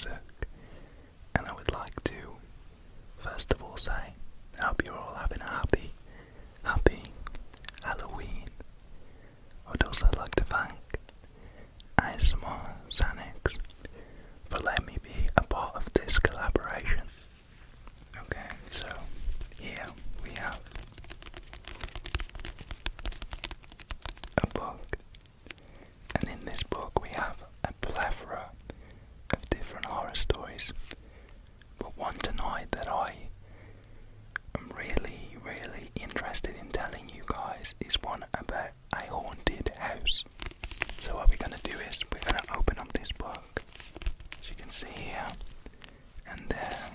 Izak, and I would like to first of all say I hope you're all having a happy Halloween. I would also like to thank asmrizak for letting me be a part of this collaboration. Okay, so here we have a book, and in this book we have a plethora of different horror stories, but one tonight that I am really interested in telling you guys is one about a haunted house. So what we're going to do is we're going to open up this book, as you can see here, and I'm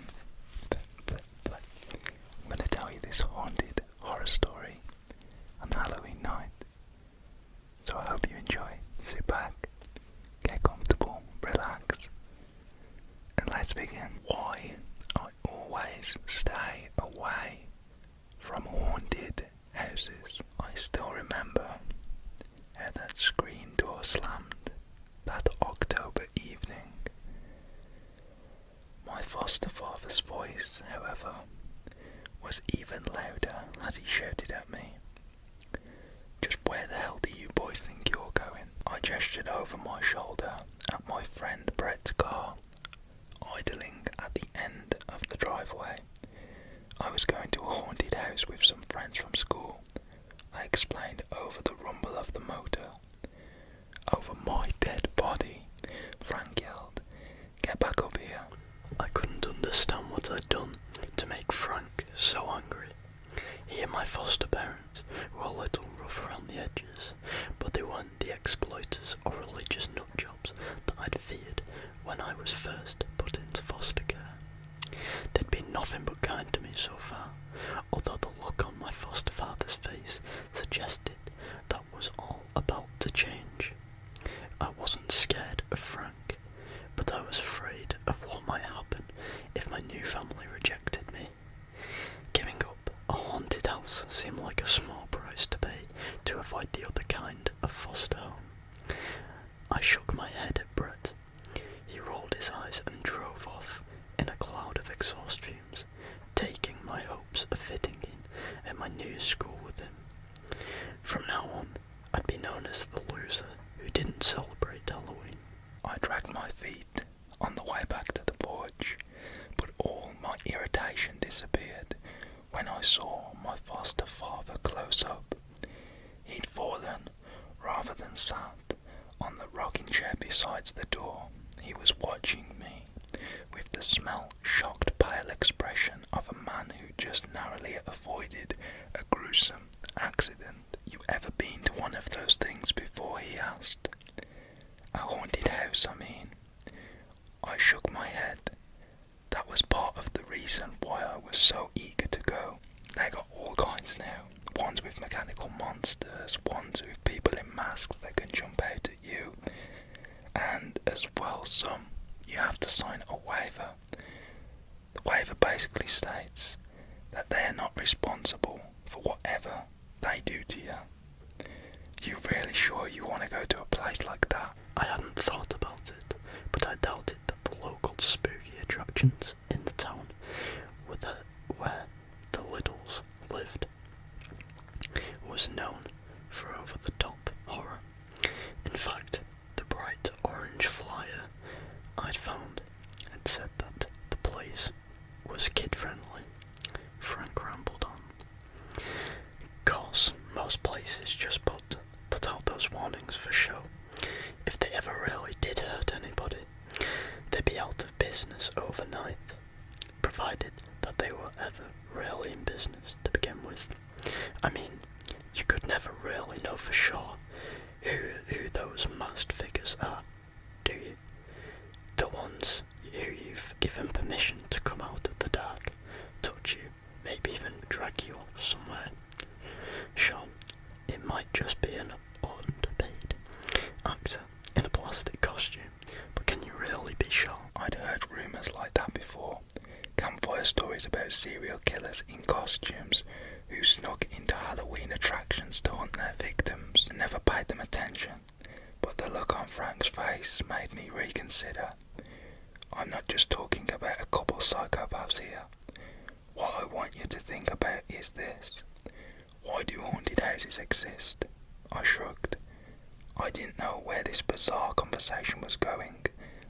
going to tell you this haunted horror story on Halloween night. So I hope you enjoy. Sit back, get comfortable, relax, and let's begin. Why I always stay away from haunted houses. I still remember how that screen door slammed that October evening. My foster father's voice, however, was even louder as he shouted at me. "Just where the hell do you boys think you're going?" I gestured over my shoulder at my friend Brett's car, idling at the end of the driveway. I was going to a haunted house with some friends from school, I explained over the rumble of the motor. "Over my dead body," Frank yelled. "Get back up here." I couldn't understand what I'd done to make Frank so angry. He and my foster parents were a little rough around the edges, but they weren't the exploiters or religious nutjobs that I'd feared when I was first put into foster care. They'd been nothing but kind to me so far, although the look on my foster father's face suggested that was all about to change. I wasn't scared of Frank, but I was afraid of what might happen if my new family rejected me. Giving up a haunted house seemed like a small price to pay to avoid the other kind of foster home. I shook my head at Brett. He rolled his eyes and drove off in a cloud of exhaust fumes, taking my hopes of fitting in at my new school with him. From now on, I'd be known as the loser who didn't celebrate Halloween. I dragged my feet on the way back to the porch, but all my irritation disappeared when I saw my foster father close up. He'd fallen, rather than sat, on the rocking chair beside the door. He was watching me with the smell-shocked pale expression of a man who just narrowly avoided a gruesome accident. "You ever been to one of those things before?" he asked. "A haunted house, I mean." I shook my head. That was part of the reason why I was so eager to go. They got all kinds now. Ones with mechanical monsters, ones with people in masks that can jump out at you, and as well some you have to sign a waiver. The waiver basically states that they are not responsible for whatever they do to you. You really sure you want to go to a place like that? I hadn't thought about it, but I doubted that the local spooky attractions in the town were where the Littles lived was known for over-the-top horror. In fact, the bright orange flyer I'd found had said that the place was kid-friendly. Frank rambled on. "Course, most places just put out those warnings for show. If they ever really did hurt anybody, they'd be out of business overnight, provided that they were ever really in business to begin with. I mean, you could never really know for sure who those masked figures are, do you? The ones who you've given permission to come out of the dark, touch you, maybe even drag you off somewhere. Sure, it might just be an underpaid actor in a plastic costume, but can you really be sure?" I'd heard rumours like that before. Campfire stories about serial killers in costumes who snuck into Halloween attractions to hunt their victims and never paid them attention. But the look on Frank's face made me reconsider. I'm not just talking about a couple psychopaths here. What I want you to think about is this. Why do haunted houses exist? I shrugged. I didn't know where this bizarre conversation was going,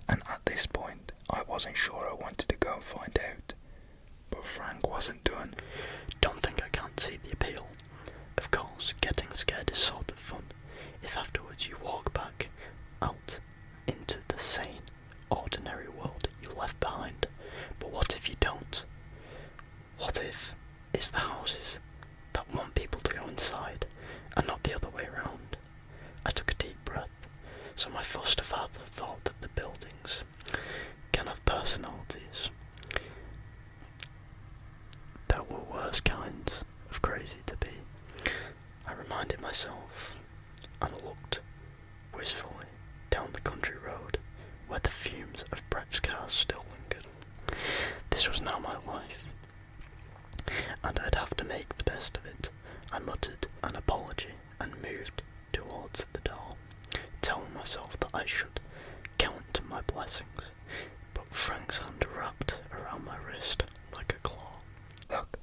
and at this point, I wasn't sure I wanted to go and find out. But Frank wasn't done. Don't think I can't see the appeal. Of course, getting scared is sort of fun, if afterwards you walk back out into the sane, ordinary world you left behind. But what if you don't? What if it's the houses that want people to go inside, and not the other way around? I took a deep breath. So my foster father thought that the buildings can have personalities. There were worse kinds of crazy to be. I reminded myself and looked wistfully down the country road where the fumes of Brett's cars still lingered. This was now my life, and I'd have to make the best of it. I muttered an apology and moved towards the door, telling myself that I should count my blessings, but Frank's hand wrapped around my wrist like a claw. Look,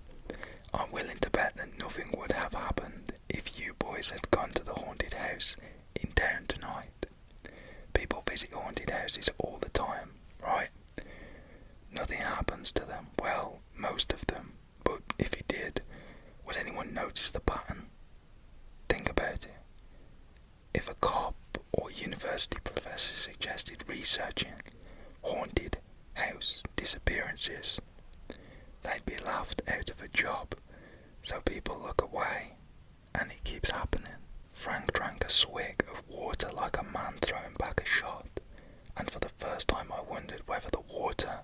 I'm willing to bet that nothing would have happened if you boys had gone to the haunted house in town tonight. People visit haunted houses all the time, right? Nothing happens to them, well, most of them, but if it did, would anyone notice the pattern? Think about it. If a cop or university professor suggested researching haunted house disappearances, they'd be laughed out of a job, so people look away, and it keeps happening. Frank drank a swig of water like a man throwing back a shot, and for the first time I wondered whether the water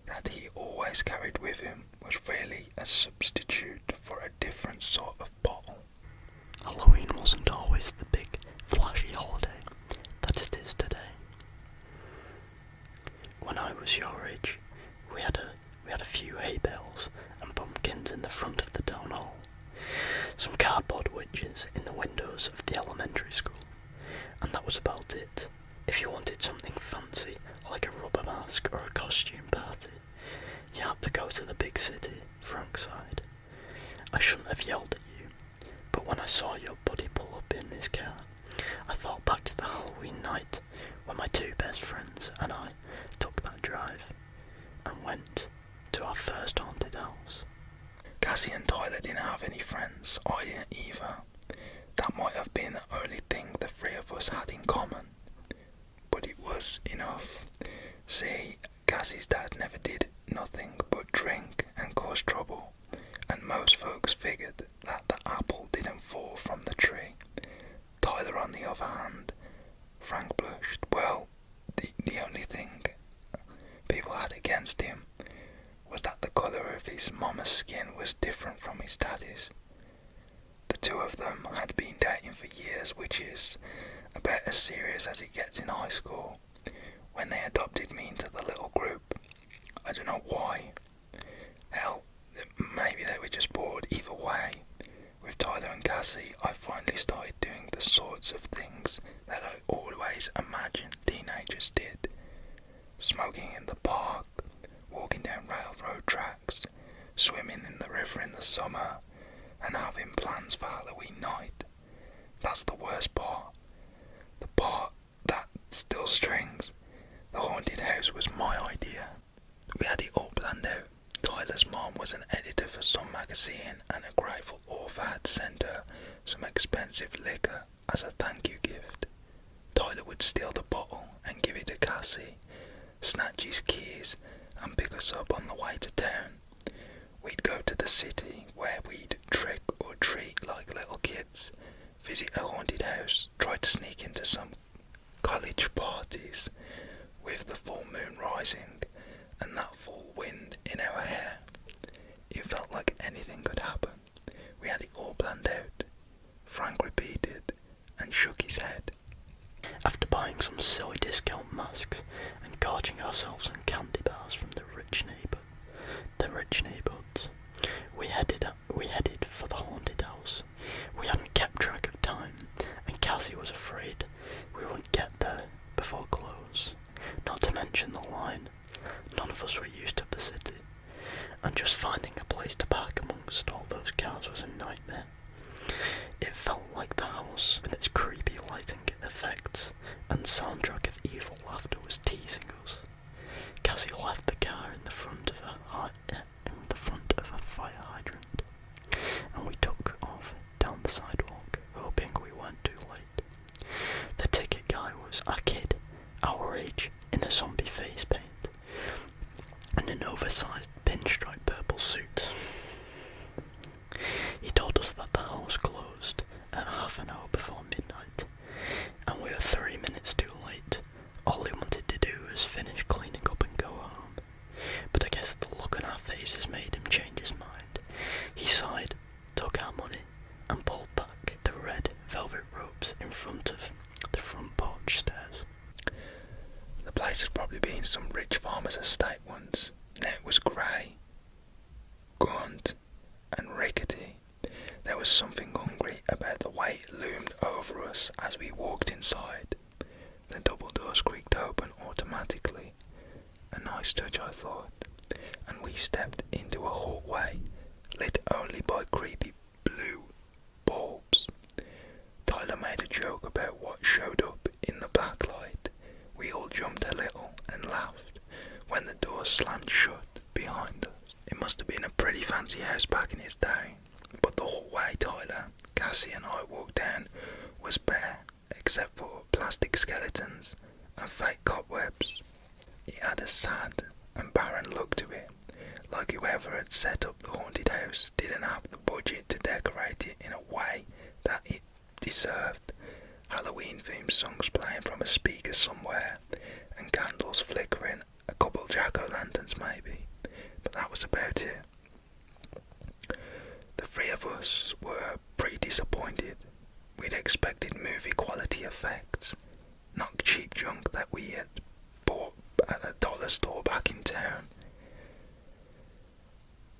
that he always carried with him was really a substitute for a different sort of bottle. Halloween wasn't always the big, flashy holiday that it is today. When I was your age, we had a few hay bales and pumpkins in the front of the town hall, some cardboard witches in the windows of the elementary school, and that was about it. If you wanted something fancy, like a rubber mask or a costume party, you had to go to the big city, Frank sighed. I shouldn't have yelled at you, but when I saw your buddy pull up in his car, I thought back to the Halloween night when my two best friends and I took that drive and went to our first haunted house. Cassie and Tyler didn't have any friends. I didn't either. That might have been the only thing the three of us had in common, but it was enough. See, Cassie's dad never did nothing but drink and cause trouble, and most folks figured that the apple didn't fall from the tree. Tyler, on the other hand, Frank blushed. Well, the only thing people had against him was that the colour of his mama's skin was different from his daddy's. The two of them had been dating for years, which is about as serious as it gets in high school. When they adopted me into the little group, I don't know why. Hell, maybe they were just bored. Either way, with Tyler and Cassie, I finally started doing the sorts of things that I always imagined teenagers did. Smoking in the park, walking down railroad tracks, swimming in the river in the summer, and having plans for Halloween night. That's the worst part. The part that still strings. The haunted house was my idea. We had it all planned out. Tyler's mom was an editor for some magazine, and a grateful author had sent her some expensive liquor as a thank you gift. Tyler would steal the bottle and give it to Cassie, snatch his keys, and pick us up on the way to town. We'd go to the city, where we'd trick or treat like little kids, visit a haunted house, try to sneak into some college parties with the full moon rising and that full wind in our hair. It felt like anything could happen. We had it all planned out. Frank repeated and shook his head. After buying some silly discount masks and gorging ourselves on candy bars from the rich neighbourhoods, we headed for the haunted house. We hadn't kept track of time, and Cassie was afraid we wouldn't get there before close. Not to mention the line of us were used to the city, and just finding a place to park amongst all those cars was a nightmare. It felt like the house, with its creepy lighting effects and soundtrack of evil laughter, was teasing us. Cassie left the car in the front of a fire hydrant, and we took off down the sidewalk, hoping we weren't too late. The ticket guy was a kid, our age, in a zombie face paint, and an oversized pinstripe purple suit. He told us that the house closed at half an hour before midnight, and we were 3 minutes too late. All he wanted to do was finish cleaning up and go home, but I guess the look on our faces made him change his mind. He sighed, took our money, and pulled back the red velvet ropes in front of the front porch stairs. The place had probably been some rich farmer's estate once. Now it was grey, gaunt, and rickety. There was something hungry about the way it loomed over us as we walked inside. The double doors creaked open automatically. A nice touch, I thought, and we stepped into a hallway lit only by creepy blue bulbs. Tyler made a joke about what showed up in the black light. We all jumped a little and laughed when the door slammed shut behind us. It must have been a pretty fancy house back in its day, but the hallway Tyler, Cassie and I walked down was bare, except for plastic skeletons and fake cobwebs. It had a sad and barren look to it, like whoever had set up the haunted house didn't have the budget to decorate it in a way that it deserved. Halloween-themed songs playing from a speaker somewhere, and candles flickering, a couple jack-o'-lanterns maybe, but that was about it. The three of us were pretty disappointed. We'd expected movie-quality effects, not cheap junk that we had bought at a dollar store back in town.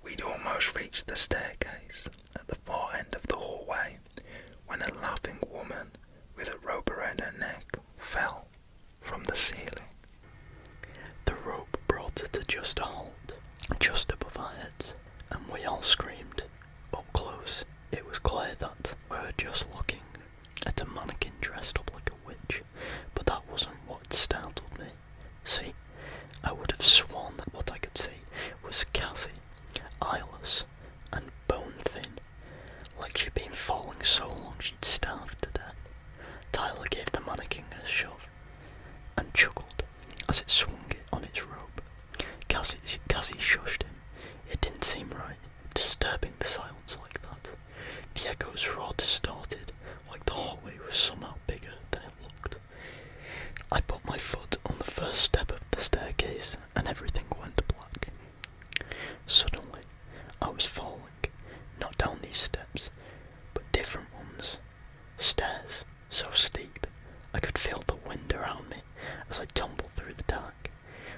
We'd almost reached the staircase at the far end of the hallway when a laughing woman with a rope around her neck fell from the ceiling. The rope brought her to just a halt, just above our heads, and we all screamed. Up close, it was clear that we were just looking at a mannequin dressed up like a witch, but that wasn't what startled me. See, I would have sworn that what I could see was Cassie, eyeless and bone-thin, like she'd been falling so long she'd starved to death. Tyler gave the mannequin a shove and chuckled as it swung it on its rope. Cassie shushed him. It didn't seem right, disturbing the silence like that. The echoes were all distorted, like the hallway was somehow bigger than it looked. I put my foot on the first step of the staircase and everything went black. Suddenly, I was falling, not down these steps, but different ones. Stairs so steep, I could feel the wind around me as I tumbled through the dark.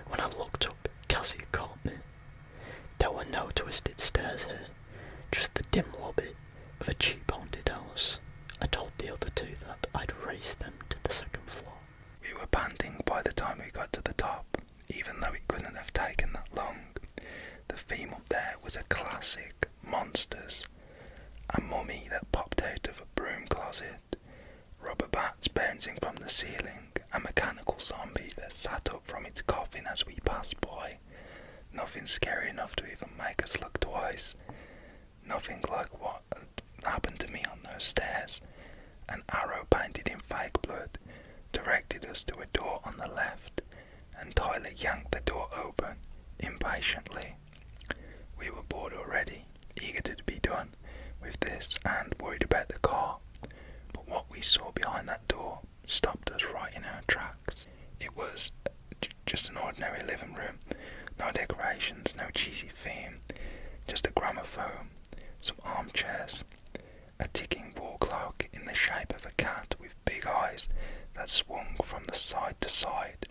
When I looked up, Cassie caught me. There were no twisted stairs here, just the dim lobby of a cheap haunted house. I told the other two that I'd race them to the second floor. We were panting by the time we got to the top, even though it couldn't have taken that long. The theme up there was a classic, monsters, a mummy that popped out of a broom closet, rubber bats bouncing from the ceiling, a mechanical zombie that sat up from its coffin as we passed by. Nothing scary enough to even make us look twice. Nothing like what happened to me on those stairs. An arrow painted in fake blood directed us to a door on the left, and Tyler yanked the door open impatiently. We were bored already, eager to be done with this and worried about the car, but what we saw behind that door stopped us right in our tracks. It was just an ordinary living room, no decorations, no cheesy theme, just a gramophone, some armchairs, a ticking wall clock in the shape of a cat with big eyes that swung from the side to side.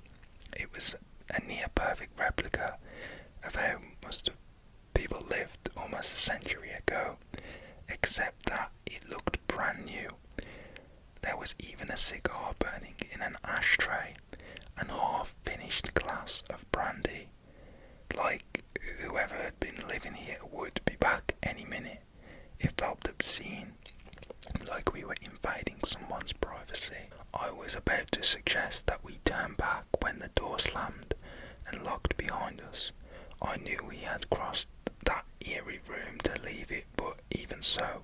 It was a near-perfect replica of how most people lived almost a century ago, except that it looked brand new. There was even a cigar burning in an ashtray and half-finished glass of brandy. minute, it felt obscene, like we were invading someone's privacy. I was about to suggest that we turn back when the door slammed and locked behind us. I knew we had crossed that eerie room to leave it, but even so,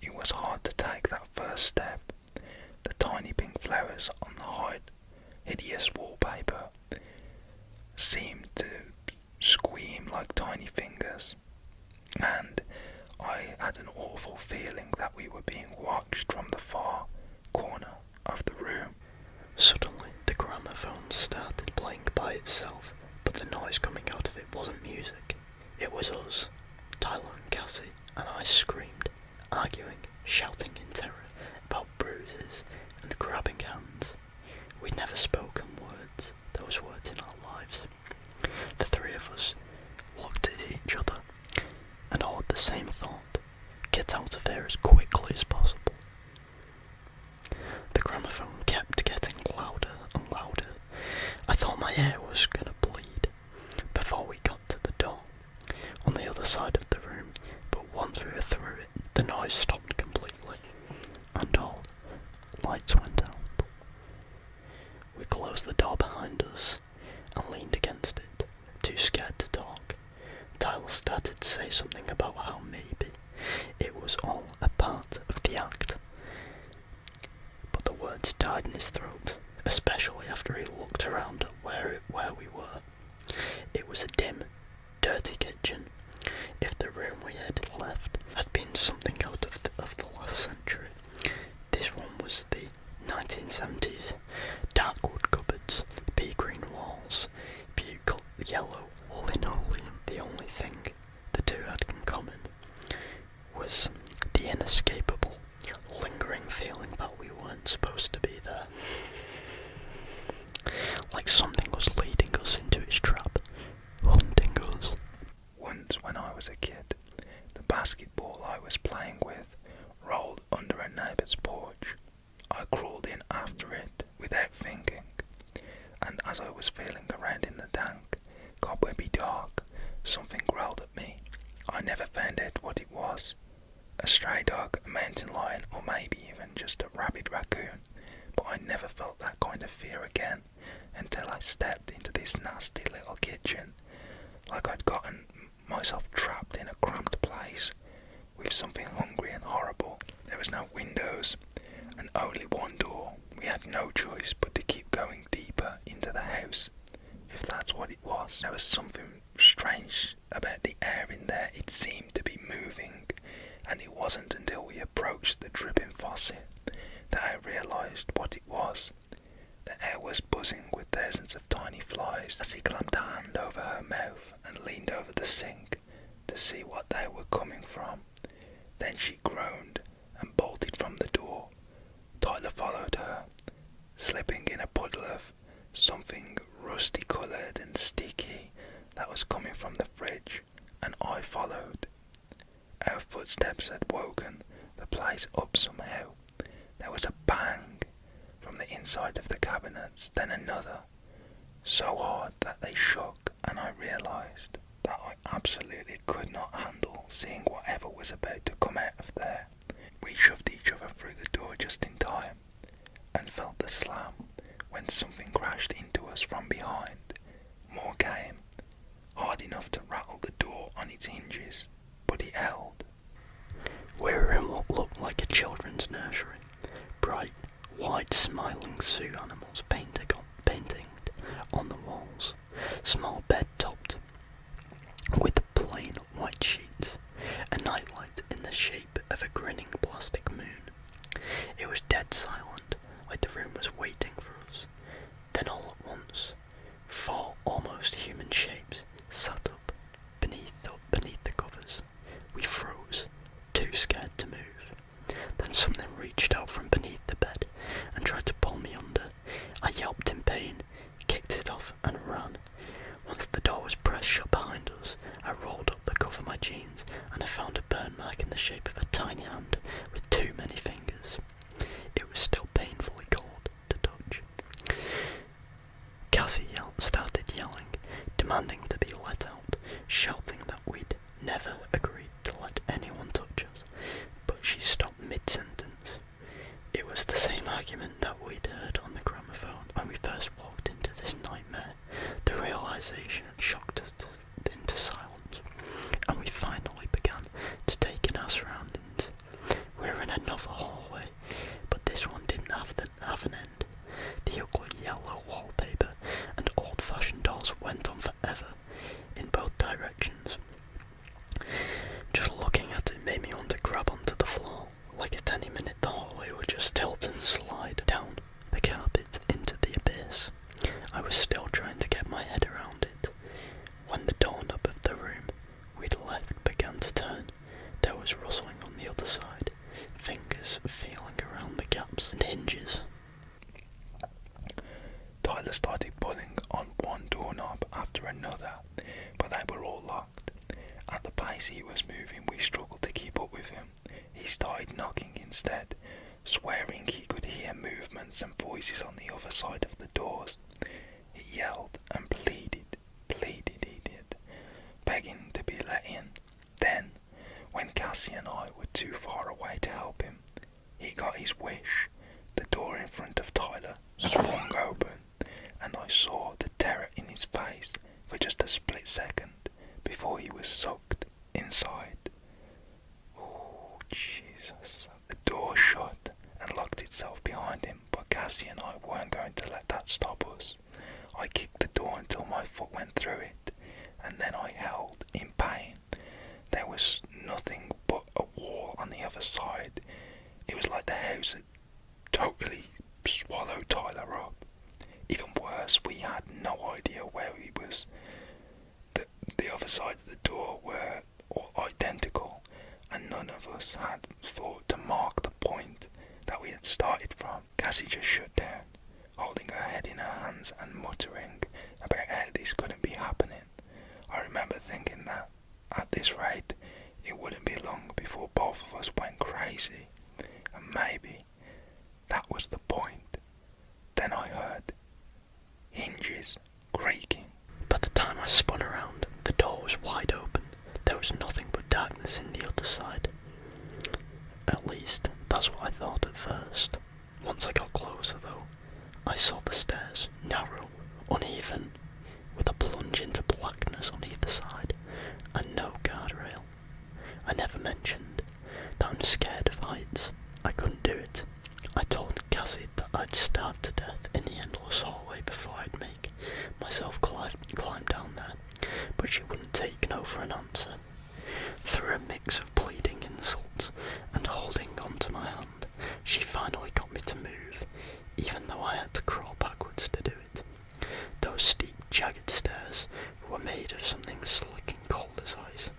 it was hard to take that first step. The tiny pink flowers on the hideous wallpaper seemed to squeam like tiny fingers, and I had an awful feeling that we were being watched from the far corner of the room. Suddenly, the gramophone started playing by itself, but the noise coming out of it wasn't music. It was us, Tyler and Cassie, and I screamed, arguing, shouting in terror about bruises and grabbing hands. We'd never spoken those words in our lives. The three of us looked at each other and all had the same thought: get out of here as quickly as possible. The gramophone kept getting louder and louder. I thought my ear was gonna bleed before we got to the door on the other side of the room, but once we were through it, the noise stopped completely, and all lights went out. We closed the door behind us and leaned against it, too scared to talk. Tyler started to say something about how maybe it was all a part of the act, but the words died in his throat, especially after he looked around at where we were. It was a dim, dirty kitchen. If the room we had left had been something out of the last century, this one was the 1970s. Dark wood cupboards, pea green walls, buccal yellow linoleum. The only thing the two had in common was the inescapable, lingering feeling that we weren't supposed to be there. Like something was leading us into its trap, hunting us. Once when I was a kid, the basketball I was playing with rolled under a neighbour's porch. I crawled in after it without thinking, and as I was feeling around in the dank, cobwebby dark, something growled at me. I never found out what it was. A stray dog, a mountain lion, or maybe even just a rabid raccoon, but I never felt that kind of fear again until I stepped into this nasty little kitchen, like I'd gotten myself trapped in a cramped place with something hungry and horrible. There was no windows and only one door. We had no choice but to keep going deeper into the house, if that's what it was. There was something strange about the air in there. It seemed to be moving, and it wasn't until we approached the dripping faucet that I realised what it was. The air was buzzing with thousands of tiny flies. As he clamped a hand over her mouth and leaned over the sink to see what they were coming from. Then she groaned and bolted from the door. Tyler followed her, slipping in a puddle of something rusty-coloured and sticky that was coming from the fridge, and I followed. Our footsteps had woken the place up somehow. There was a bang from the inside of the cabinets, then another, so hard that they shook, and I realised that I absolutely could not handle seeing whatever was about to come out of there. We shoved each other through the door just in time, and felt the slam when something crashed into us from behind. More came, hard enough to rattle the door on its hinges, but it held. We were in what looked like a children's nursery. Bright, white, smiling zoo animals painted on the walls. Small bed topped with plain white sheets. A nightlight in the shape of a grinning plastic moon. It was dead silent, like the room was waiting for us. Then all at once, 4 almost human shapes sat up beneath the covers. We froze, too scared to move. Then something reached out from beneath the bed and tried to pull me under. I yelped in pain, kicked it off and ran. Once the door was pressed shut behind us, I rolled up the cuff of my jeans and I found a burn mark in the shape of a tiny hand with too many fingers. It was still painfully cold to touch. Cassie started yelling, demanding to be let out, shouting that we'd never agreed to let anyone another, but they were all locked. At the pace he was moving, we struggled to keep up with him. He started knocking instead, swearing he could hear movements and voices on the other side of the doors. He yelled and pleaded he did, begging to be let in. Then, when Cassie and I were too far away to help him, he got his wish. The door in front of Tyler swung open, and I saw the terror in his face for just a split second before he was sucked inside. Oh, Jesus. The door shut and locked itself behind him, but Cassie and I weren't going to let that stop us. I kicked the door until my foot went through it, and then I held in pain. There was nothing but a wall on the other side. It was like the house had totally swallowed Tyler up. Even worse, we had no idea where he was. The other side of the door were all identical, and none of us had thought to mark the point that we had started from. Cassie just shut down, holding her head in her hands and muttering about how this couldn't be happening. I remember thinking that, at this rate, it wouldn't be long before both of us went crazy, and maybe that was the point. Then I heard hinges creaking. By the time I spun around, the door was wide open. There was nothing but darkness in the other side. At least, that's what I thought at first. Once I got closer, though, I saw the stairs, narrow, uneven, with a plunge into blackness on either side, and no guardrail. I never mentioned that I'm scared of heights. I couldn't do it. I told Cassie that I'd starve to death in the endless hallway before I'd make myself climb down there, but she wouldn't take no for an answer. Through a mix of pleading insults and holding onto my hand, she finally got me to move, even though I had to crawl backwards to do it. Those steep, jagged stairs were made of something slick and cold as ice.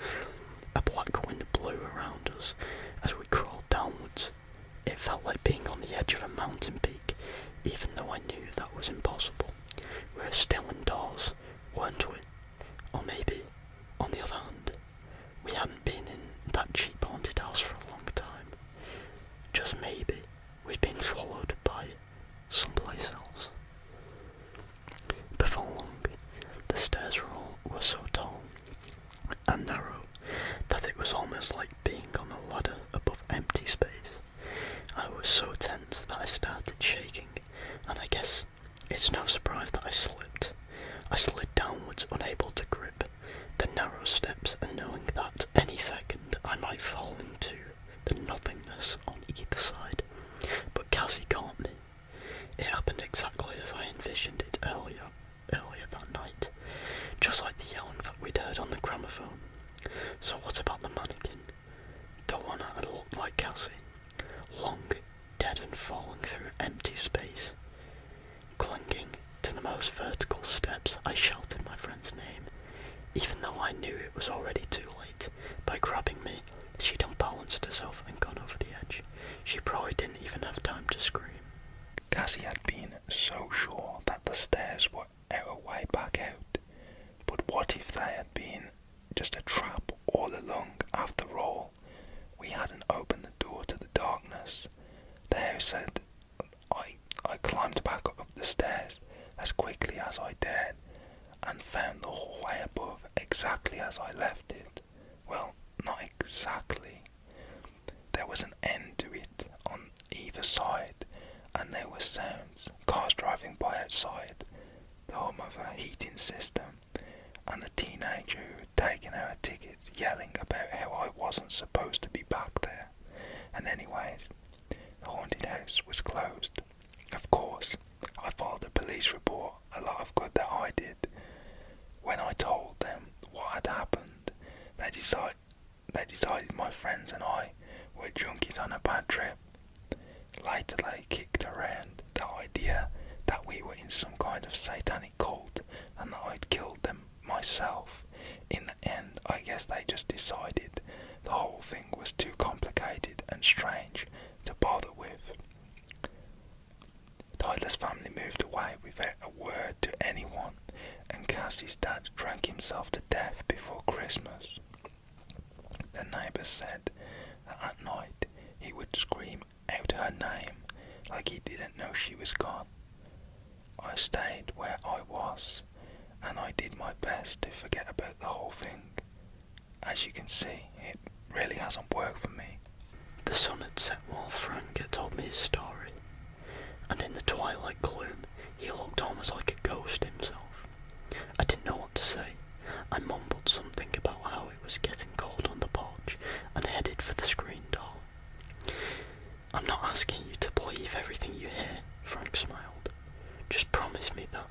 A black wind blew around us as we crawled downwards. It felt like being on the edge of a mountain peak, even though I knew that was impossible. We were still indoors, weren't we? Or maybe, on the other hand, we hadn't been in that cheap haunted house for a long time. Just maybe we'd been swallowed by someplace else. Before long, the stairs were so tall and narrow that it was almost like being on a ladder above empty space. I was so tense that I started shaking, and I guess it's no surprise that I slipped. I slid downwards, unable to grip the narrow steps, and knowing that any second I might fall into the nothingness on either side. But Cassie caught me. It happened exactly as I envisioned it earlier that night, just like the yelling that we'd heard on the gramophone. So what about the mannequin? The one that looked like Cassie. Long, dead and falling through empty space. Clinging to the most vertical steps, I shouted my friend's name, even though I knew it was already too late. By grabbing me, she'd unbalanced herself and gone over the edge. She probably didn't even have time to scream. Cassie had been so sure that the stairs were our way back out, but what if they had been just a trap all along after all? We hadn't opened the door to the darkness. The house said I climbed back up the stairs as quickly as I dared and found the hallway above exactly as I left it. Well, not exactly. There was an end to it on either side, and there were sounds, cars driving by outside, the hum of a heating system, and the teenager who had taken our tickets yelling about how I wasn't supposed to be back there. And anyways, the haunted house was closed. Of course, I filed a police report, a lot of good that I did. When I told them what had happened, they decided my friends and I were junkies on a bad trip. Later they kicked around the idea that we were in some kind of satanic cult and that I'd killed them myself. In the end, I guess they just decided the whole thing was too complicated and strange to bother with. Tyler's family moved away without a word to anyone, and Cassie as his dad drank himself to death before Christmas. The neighbours said that at night he would scream out her name like he didn't know she was gone. I stayed where I was, and I did my best to forget about the whole thing. As you can see, it really hasn't worked for me. The sun had set while Frank had told me his story, and in the twilight gloom he looked almost like a ghost himself. I didn't know what to say. I mumbled something about how it was getting cold on the porch and headed for the screen door. "I'm not asking you to believe everything you hear," Frank smiled. "Just promise me that,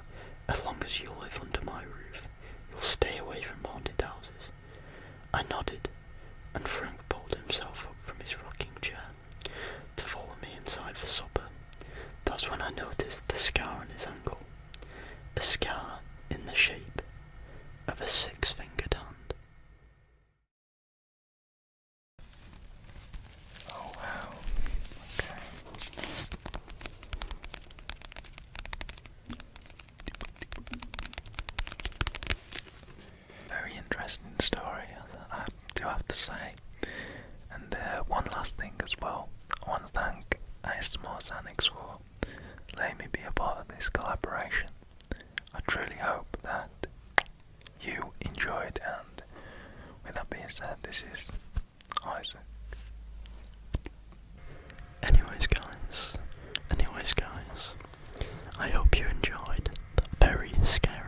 as long as you live under my roof, you'll stay away from haunted houses." I nodded, and Frank pulled himself up from his rocking chair to follow me inside for supper. That's when I noticed the scar on his ankle. A scar in the shape of a six-fingered hand. Oh wow. Okay. Very interesting story, I do have to say. And one last thing as well. I want to thank asmrizak for letting me be a part of this collaboration. I truly hope that you enjoyed, and with that being said, this is Izak. Anyways guys, I hope you enjoyed the very scary